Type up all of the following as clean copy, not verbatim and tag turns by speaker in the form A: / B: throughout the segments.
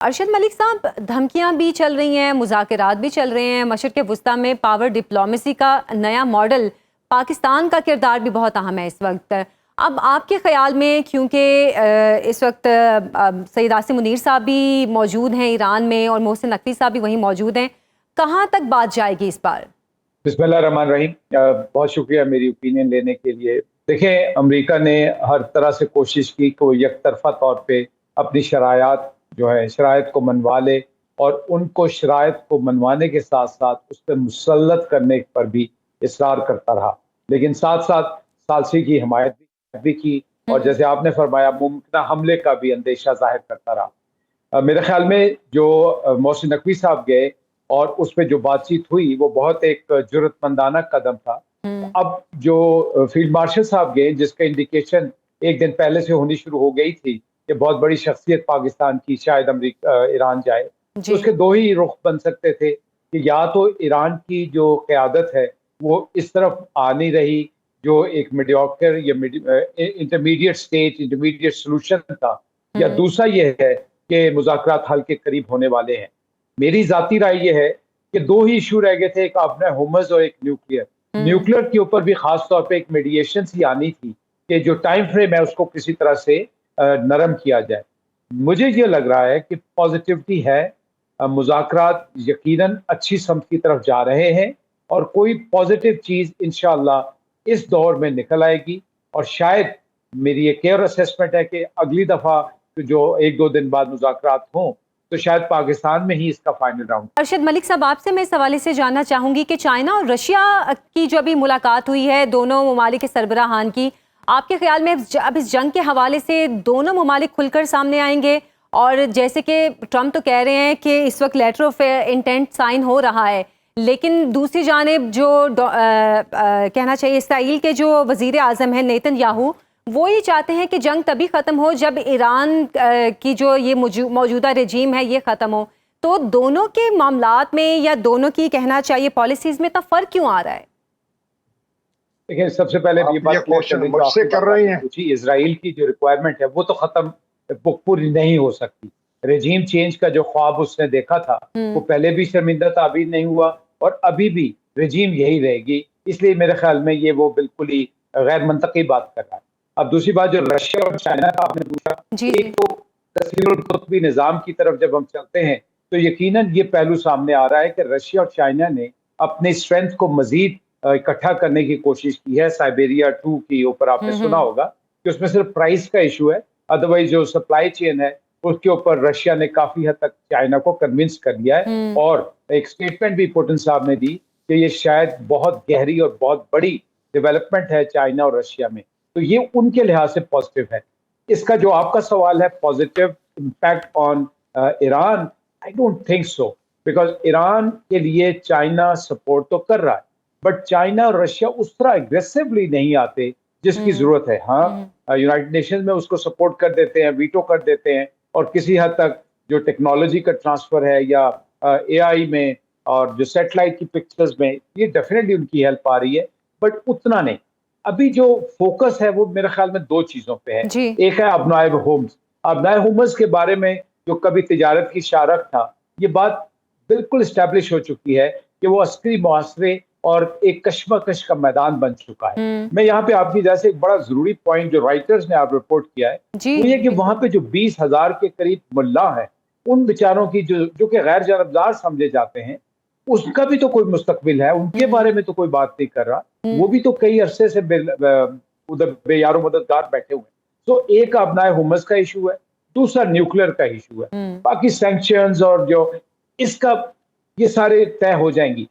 A: अरशद मलिक साहब, धमकियां भी चल रही हैं, मुज़ाकरात भी चल रहे हैं। मशरिक़ वुस्ता में पावर डिप्लोमेसी का नया मॉडल, पाकिस्तान का किरदार भी बहुत अहम है इस वक्त। अब आपके ख्याल में, क्योंकि इस वक्त सैयद आसिम मुनीर साहब भी मौजूद हैं ईरान में और मोहसिन नकवी साहब भी वहीं मौजूद हैं, कहाँ तक बात जाएगी इस बार?
B: बिस्मिल्लाह रहमान रहीम। बहुत शुक्रिया मेरी ओपिनियन लेने के लिए। देखें, अमेरिका ने हर तरह से कोशिश की कि वो एक तरफा तौर पे अपनी शराइत को मनवा ले और उनको शराइत को मनवाने के साथ साथ उस पर मुसल्लत करने पर भी इसरार करता रहा, लेकिन साथ साथ सालसी की हमायत भी की और जैसे आपने फरमाया मुमकिन हमले का भी अंदेशा जाहिर करता रहा। मेरे ख्याल में जो मोहसिन नकवी साहब गए और उस पर जो बातचीत हुई वो बहुत एक जुर्रतमंदाना कदम था। अब जो फील्ड मार्शल साहब गए, जिसका इंडिकेशन एक दिन पहले से होनी शुरू हो गई थी कि बहुत बड़ी शख्सियत पाकिस्तान की शायद अमेरिका ईरान जाए, तो उसके दो ही रुख बन सकते थे कि या तो ईरान की जो क़यादत है वो इस तरफ आ नहीं रही, जो एक मीडियोकर या इंटरमीडिएट सोल्यूशन था, या दूसरा ये है कि मुज़ाकरात हल के करीब होने वाले हैं। मेरी जाती राय ये है कि दो ही इशू रह गए थे, एक अपना होमस और एक न्यूक्लियर के ऊपर भी खास तौर पे एक मीडिएशन सी आनी थी कि जो टाइम फ्रेम है उसको किसी तरह से नरम किया जाए। मुझे ये लग रहा है कि पॉजिटिविटी है, मुज़ाकरात यकीनन अच्छी समत की तरफ जा रहे हैं और कोई पॉजिटिव चीज़ इंशाअल्लाह इस दौर में निकल आएगी। और शायद मेरी एक और असेसमेंट है कि अगली दफ़ा जो एक दो दिन बाद मुज़ाकरात हों तो शायद पाकिस्तान में ही इसका फाइनल राउंड।
A: अरशद मलिक साहब, आपसे मैं इस हवाले से जानना चाहूँगी कि चाइना और रशिया की जो अभी मुलाकात हुई है दोनों ममालिक के सरबराहान की, आपके ख्याल में अब इस जंग के हवाले से दोनों ममालिक खुलकर सामने आएंगे? और जैसे कि ट्रम्प तो कह रहे हैं कि इस वक्त लेटर ऑफ इंटेंट साइन हो रहा है, लेकिन दूसरी जानिब जो कहना चाहिए इसराइल के जो वज़ीर आज़म हैं नेतन्याहू, वो ये चाहते हैं कि जंग तभी ख़त्म हो जब ईरान की जो ये मौजूदा रजीम है ये ख़त्म हो। तो दोनों के मामलात में या दोनों की कहना चाहिए पॉलिसीज़ में इतना फ़र्क क्यों आ रहा है?
B: देखिए, सबसे पहले ये बात
C: क्वेश्चन मुझसे कर रहे हैं।
B: इजराइल की जो रिक्वायरमेंट है वो तो खत्म, वो पूरी नहीं हो सकती। रजीम चेंज का जो ख्वाब उसने देखा था वो पहले भी शर्मिंदा ताबीर नहीं हुआ और अभी भी रजीम यही रहेगी। इसलिए मेरे ख्याल में ये वो बिल्कुल ही गैर मंतकी बात कर रहा है। अब दूसरी बात जो रशिया और चाइना का आपने पूछा, एक तो तस्वीरुल कुतुबी निज़ाम की तरफ जब हम चलते हैं तो यकीनन ये पहलू सामने आ रहा है कि रशिया और चाइना ने अपनी स्ट्रेंथ को मजीद इकट्ठा करने की कोशिश की है। साइबेरिया 2 के ऊपर आपने सुना होगा कि उसमें सिर्फ प्राइस का इशू है, अदरवाइज जो सप्लाई चेन है उसके ऊपर रशिया ने काफी हद तक चाइना को कन्विंस कर लिया है। और एक स्टेटमेंट भी पुतिन साहब ने दी कि ये शायद बहुत गहरी और बहुत बड़ी डेवलपमेंट है चाइना और रशिया में, तो ये उनके लिहाज से पॉजिटिव है। इसका जो आपका सवाल है positive impact on Iran, I don't think so, because Iran के लिए चाइना सपोर्ट तो कर रहा है, बट चाइना और रशिया उस तरह एग्रेसिवली नहीं आते जिसकी जरूरत है। हाँ, यूनाइटेड नेशंस में उसको सपोर्ट कर देते हैं, वीटो कर देते हैं, और किसी हद तक जो टेक्नोलॉजी का ट्रांसफर है या एआई में और जो सैटेलाइट की पिक्चर्स में, ये डेफिनेटली उनकी हेल्प आ रही है, बट उतना नहीं। अभी जो फोकस है वो मेरे ख्याल में दो चीजों पे है। एक है अबनाए होम्स। अबनाए होम्स के बारे में जो कभी तिजारत की शारक था, ये बात बिल्कुल इस्टेब्लिश हो चुकी है कि वो अस्करी मुआसरे और एक कशमकश का मैदान बन चुका है। मैं यहाँ पे आपकी जैसे एक बड़ा जरूरी पॉइंट जो राइटर्स ने आप रिपोर्ट किया है वो ये कि वहां पे जो 20,000 के करीब मुल्ला है, उन बेचारों की जो कि गैर जानबदार समझे जाते हैं, उसका भी तो कोई मुस्तकबिल है, उनके बारे में तो कोई बात नहीं कर रहा। वो भी तो कई अरसे से उधर बेयारो मददगार बैठे हुए। तो एक अपनाए हुमस का इशू है, दूसरा न्यूक्लियर का इशू है। बाकी सैंक्शंस और जो इसका ये सारे तय हो जाएंगी।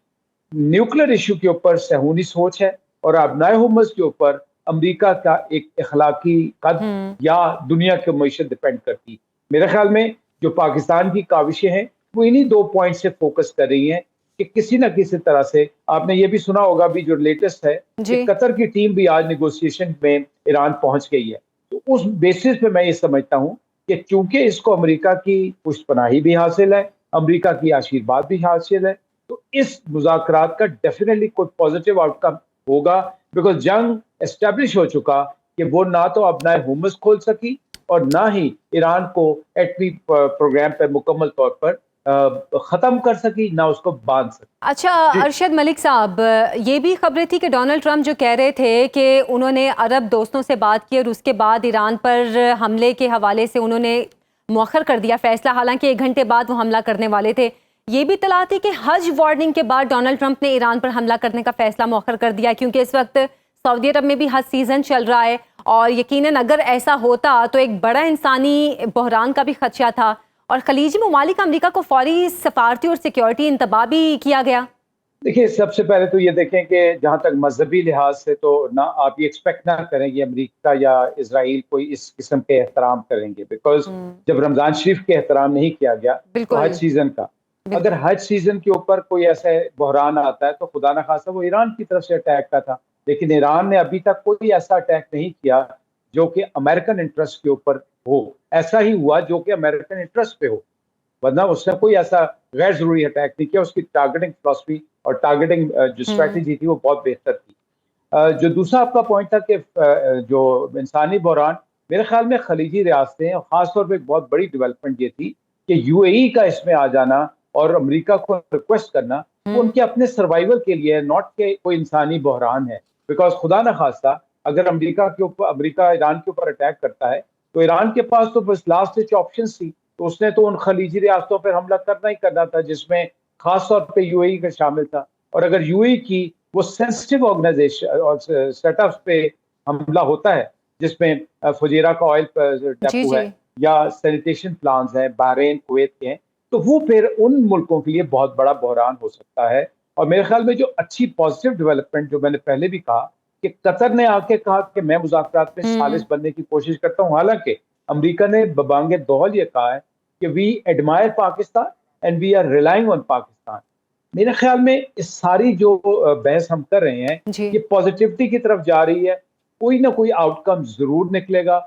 B: न्यूक्लियर इशू के ऊपर सहूनी सोच है और अपनाए हुमस के ऊपर अमेरिका का एक इखलाकी कद या दुनिया की मईशत डिपेंड करती। मेरे ख्याल में जो पाकिस्तान की काविशें हैं वो इन्हीं दो पॉइंट से फोकस कर रही हैं कि किसी न किसी तरह से, आपने ये भी सुना होगा भी जो लेटेस्ट है कि कतर की टीम भी आज नेगोशिएशन में ईरान पहुंच गई है। तो उस बेसिस पे मैं ये समझता हूँ कि चूंकि इसको अमेरिका की पुष्टपनाही भी हासिल है, अमेरिका की आशीर्वाद भी हासिल है, तो इस मुज़ाकरात का डेफिनेटली कोई पॉजिटिव आउटकम होगा, बिकॉज जंग एस्टेब्लिश हो चुका कि वो ना तो अपना हुमस खोल सकी और ना ही ईरान को एटमी प्रोग्राम पर मुकम्मल तौर पर खत्म कर सकी, ना उसको बांध सकी।
A: अच्छा अरशद मलिक साहब, ये भी खबरें थी कि डोनाल्ड ट्रंप जो कह रहे थे कि उन्होंने अरब दोस्तों से बात की और उसके बाद ईरान पर हमले के हवाले से उन्होंने मौखर कर दिया फैसला, हालांकि 1 घंटे बाद वो हमला करने वाले थे। ये भी इत्तला थी कि हज वार्निंग के बाद डोनाल्ड ट्रंप ने ईरान पर हमला करने का फैसला मौखर कर दिया, क्योंकि इस वक्त सऊदी अरब में भी हज सीज़न चल रहा है और यकीनन अगर ऐसा होता तो एक बड़ा इंसानी बहरान का भी खदशा था और खलीजी ममालिक अमरीका को फौरी सफारती और सिक्योरिटी इंतबा भी किया गया।
B: देखिए, सबसे पहले तो ये देखें कि जहाँ तक मजहबी लिहाज से तो ना आप ये एक्सपेक्ट ना करें कि अमेरिका या इजराइल कोई इस किस्म के एहतराम करेंगे, बिकॉज जब रमजान शरीफ के एहतराम नहीं किया गया तो हज सीजन का, अगर हज सीजन के ऊपर कोई ऐसा बहरान आता है तो खुदा न खासा वो ईरान की तरफ से अटैक का था, लेकिन ईरान ने अभी तक कोई ऐसा अटैक नहीं किया जो कि अमेरिकन इंटरेस्ट के ऊपर हो। ऐसा ही हुआ जो कि अमेरिकन इंटरेस्ट पे हो, वरना उसने कोई ऐसा गैर जरूरी अटैक नहीं किया। उसकी टारगेटिंग फिलॉसफी और टारगेटिंग जो स्ट्रेटजी थी वो बहुत बेहतर थी। जो दूसरा आपका पॉइंट था कि जो इंसानी बहरान, मेरे ख्याल में खलीजी रियासतें और खासतौर पर एक बहुत बड़ी डेवलपमेंट ये थी कि यूएई का इसमें आ जाना और अमेरिका को रिक्वेस्ट करना, वो उनके अपने सर्वाइवल के लिए, नॉट के कोई इंसानी बहरान है। बिकॉज खुदा न खास्ता अगर अमेरिका ईरान के ऊपर अटैक करता है तो ईरान के पास तो बस लास्ट डिच ऑप्शन थी, तो उसने तो उन खलीजी रियासतों पर हमला करना ही करना था, जिसमें खास तौर पे यूएई का शामिल था। और अगर यूएई की वो सेंसिटिव ऑर्गेनाइजेशन और सेटअप्स पे हमला होता है, जिसमें फुजेरा का ऑयल डेपो है या सैनिटेशन प्लांट्स हैं, बहरीन कुवैत के हैं, तो वो फिर उन मुल्कों के लिए बहुत बड़ा बहरान हो सकता है। और मेरे ख्याल में जो अच्छी पॉजिटिव डेवलपमेंट, जो मैंने पहले भी कहा कि कतर ने आके कहा कि मैं मुज़ाकरात में सालिस बनने की कोशिश करता हूँ, हालांकि अमेरिका ने बबांगे दोहल ये कहा है कि we admire Pakistan and we are relying on Pakistan. मेरे ख्याल में इस सारी जो बहस हम कर रहे हैं ये पॉजिटिविटी की तरफ जा रही है, कोई ना कोई आउटकम जरूर निकलेगा,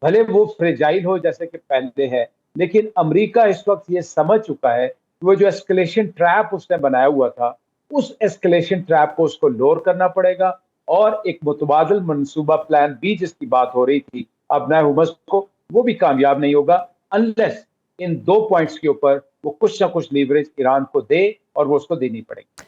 B: भले वो फ्रेजाइल हो जैसे कि पहले है, लेकिन अमेरिका इस वक्त ये समझ चुका है कि वो जो एस्केलेशन ट्रैप उसने बनाया हुआ था, उस एस्केलेशन ट्रैप को उसको लोअर करना पड़ेगा और एक मुतबादिल मनसूबा प्लान बी जिसकी बात हो रही थी अब नए हुमस को, वो भी कामयाब नहीं होगा अनलेस इन 2 पॉइंट्स के ऊपर वो कुछ ना कुछ लीवरेज ईरान को दे, और वो उसको देनी पड़ेगी।